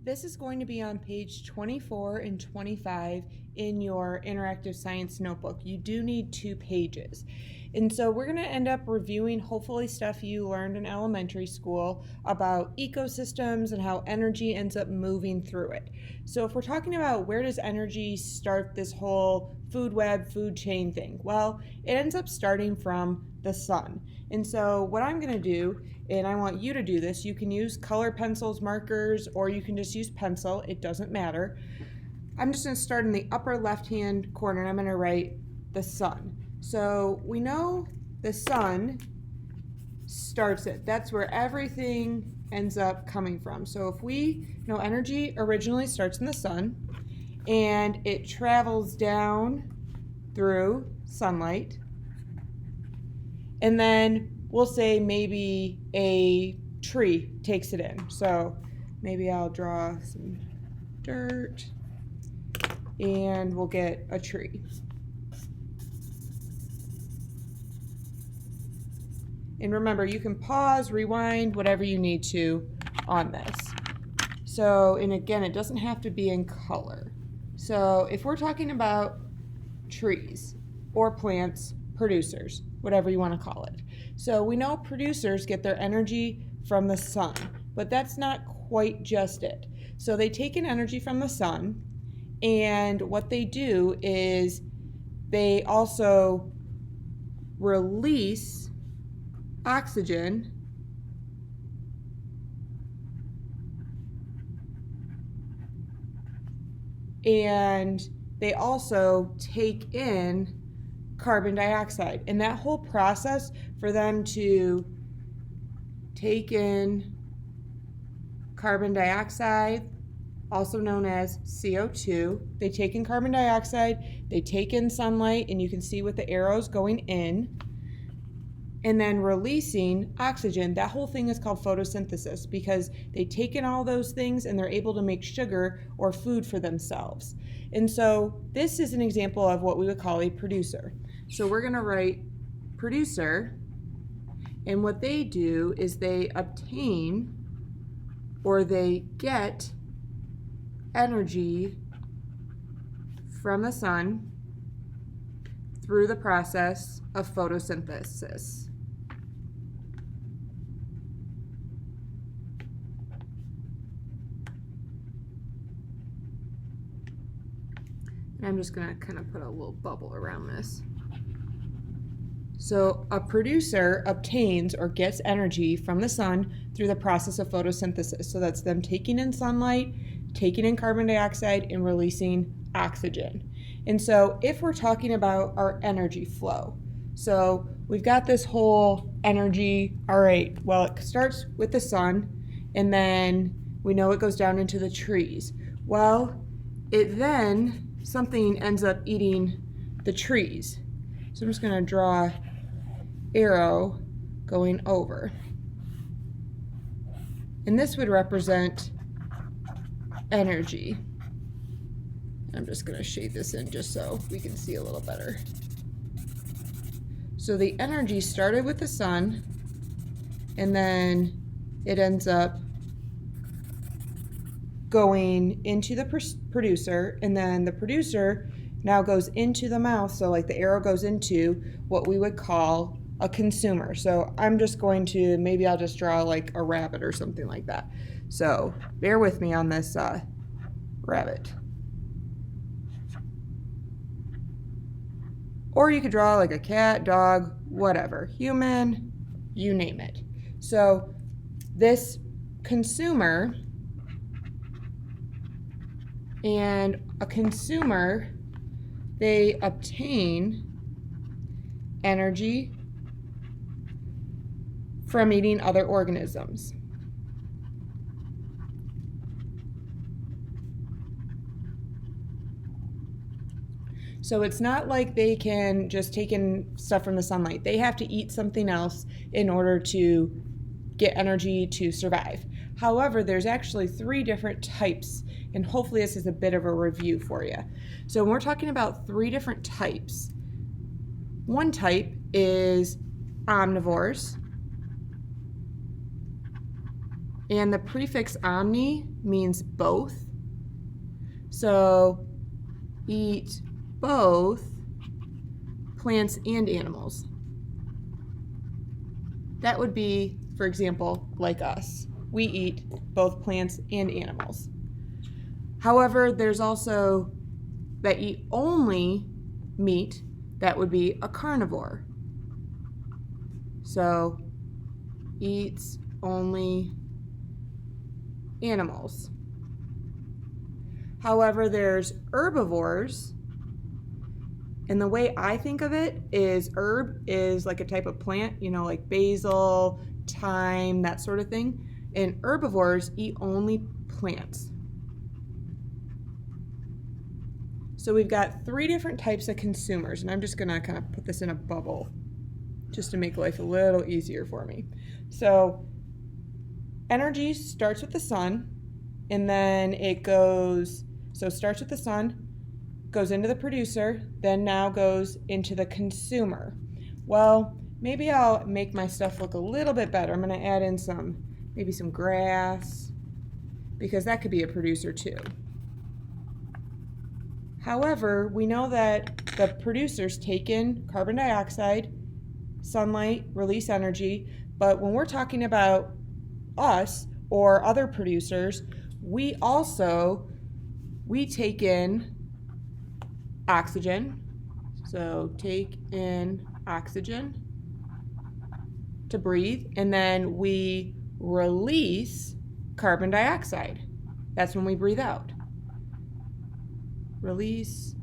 This is going to be on page 24 and 25 in your interactive science notebook. You do need 2 pages. And so we're going to end up reviewing hopefully stuff you learned in elementary school about ecosystems and how energy ends up moving through it. So if we're talking about where does energy start this whole food web, food chain thing? Well, it ends up starting from the sun. And so what I'm going to do, and I want you to do this, you can use color pencils, markers, or you can just use pencil. It doesn't matter. I'm just going to start in the upper left-hand corner, and I'm going to write the sun. So we know the sun starts it. That's where everything ends up coming from. So if we know energy originally starts in the sun, and it travels down through sunlight, and then we'll say maybe a tree takes it in. So maybe I'll draw some dirt and we'll get a tree. And remember, you can pause, rewind, whatever you need to on this. So, and again, it doesn't have to be in color. So if we're talking about trees or plants, producers, whatever you want to call it. So we know producers get their energy from the sun, but that's not quite just it. So they take in energy from the sun, and what they do is they also release oxygen and they also take in carbon dioxide. And that whole process for them to take in carbon dioxide, also known as CO2, they take in carbon dioxide, they take in sunlight, and you can see with the arrows going in, and then releasing oxygen. That whole thing is called photosynthesis because they take in all those things and they're able to make sugar or food for themselves. And so this is an example of what we would call a producer. So we're going to write producer, and what they do is they obtain or they get energy from the sun through the process of photosynthesis. And I'm just going to kind of put a little bubble around this. So a producer obtains or gets energy from the sun through the process of photosynthesis. So that's them taking in sunlight, taking in carbon dioxide, and releasing oxygen. And so if we're talking about our energy flow, so we've got this whole energy, all right, well, it starts with the sun, and then we know it goes down into the trees. Well, it then, something ends up eating the trees. So I'm just going to draw arrow going over. And this would represent energy. I'm just going to shade this in just so we can see a little better. So the energy started with the sun, and then it ends up going into the producer, and then the producer now goes into the mouth, so like the arrow goes into what we would call a consumer. So I'm just going to, maybe I'll just draw like a rabbit or something like that. So bear with me on this rabbit. Or you could draw like a cat, dog, whatever, human, you name it. So this consumer and a consumer, they obtain energy from eating other organisms. So it's not like they can just take in stuff from the sunlight. They have to eat something else in order to get energy to survive. However, there's actually 3 different types, and hopefully this is a bit of a review for you. So when we're talking about 3 different types, one type is omnivores, And the prefix omni means both. So eat both plants and animals. That would be, for example, like us. We eat both plants and animals. However, there's also that eat only meat. That would be a carnivore. So eats only animals. However, there's herbivores, and the way I think of it is herb is like a type of plant, like basil, thyme, that sort of thing, and herbivores eat only plants. So we've got 3 different types of consumers, and I'm just gonna kind of put this in a bubble just to make life a little easier for me. So energy starts with the sun, and then it starts with the sun, goes into the producer, then now goes into the consumer. Well, maybe I'll make my stuff look a little bit better. I'm going to add in maybe some grass, because that could be a producer too. However, we know that the producers take in carbon dioxide, sunlight, release energy, but when we're talking about us or other producers, we take in oxygen. So take in oxygen to breathe, and then we release carbon dioxide. That's when we breathe out. Release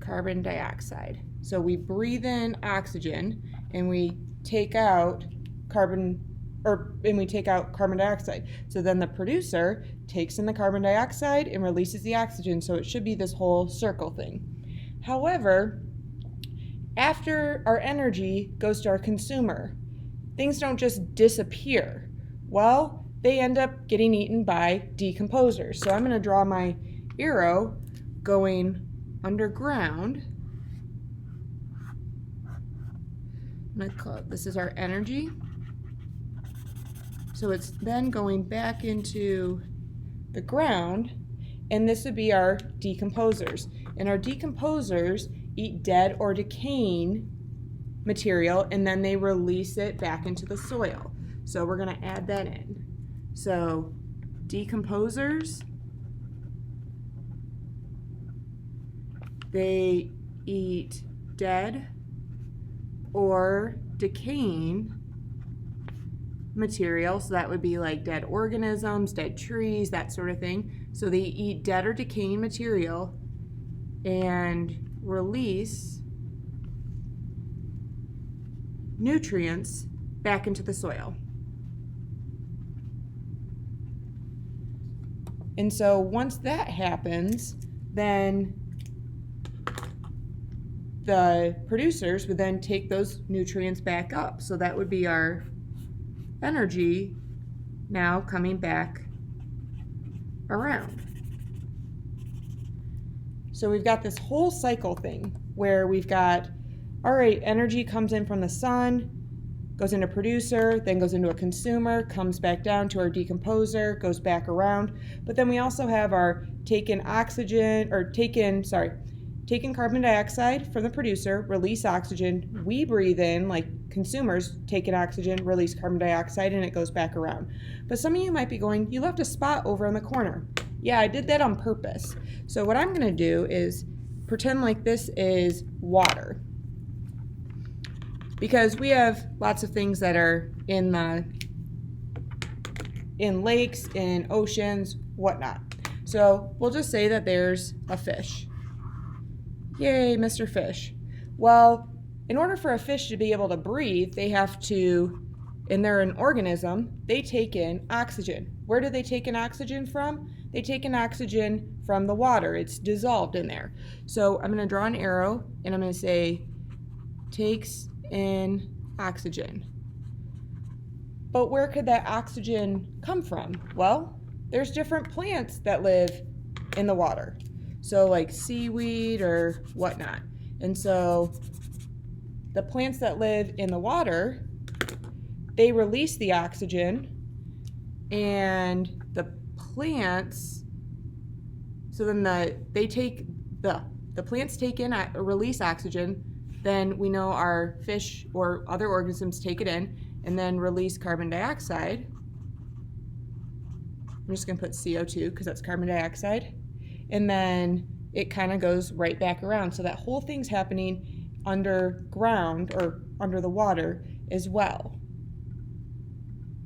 carbon dioxide. So we breathe in oxygen and we take out carbon dioxide. So then the producer takes in the carbon dioxide and releases the oxygen. So it should be this whole circle thing. However, after our energy goes to our consumer, things don't just disappear. Well, they end up getting eaten by decomposers. So I'm going to draw my arrow going underground. This is our energy. So it's then going back into the ground, and this would be our decomposers. And our decomposers eat dead or decaying material, and then they release it back into the soil. So we're going to add that in. So decomposers, they eat dead or decaying material, so that would be like dead organisms, dead trees, that sort of thing. So they eat dead or decaying material and release nutrients back into the soil. And so once that happens, then the producers would then take those nutrients back up. So that would be our energy now coming back around. So we've got this whole cycle thing where we've got, all right, energy comes in from the sun, goes into producer, then goes into a consumer, comes back down to our decomposer, goes back around. But then we also have our taken carbon dioxide from the producer, release oxygen, we breathe in, like consumers take in oxygen, release carbon dioxide, and it goes back around. But some of you might be going, you left a spot over in the corner. Yeah, I did that on purpose. So what I'm going to do is pretend like this is water. Because we have lots of things that are in lakes, in oceans, whatnot. So we'll just say that there's a fish. Yay, Mr. Fish. Well, in order for a fish to be able to breathe, they have to, and they're an organism, they take in oxygen. Where do they take in oxygen from? They take in oxygen from the water. It's dissolved in there. So I'm going to draw an arrow, and I'm going to say, takes in oxygen. But where could that oxygen come from? Well, there's different plants that live in the water. So like seaweed or whatnot. And so the plants that live in the water, they release the oxygen, and the plants, so then the plants take in, release oxygen, then we know our fish or other organisms take it in and then release carbon dioxide. I'm just going to put CO2 because that's carbon dioxide. And then it kind of goes right back around. So that whole thing's happening underground or under the water as well.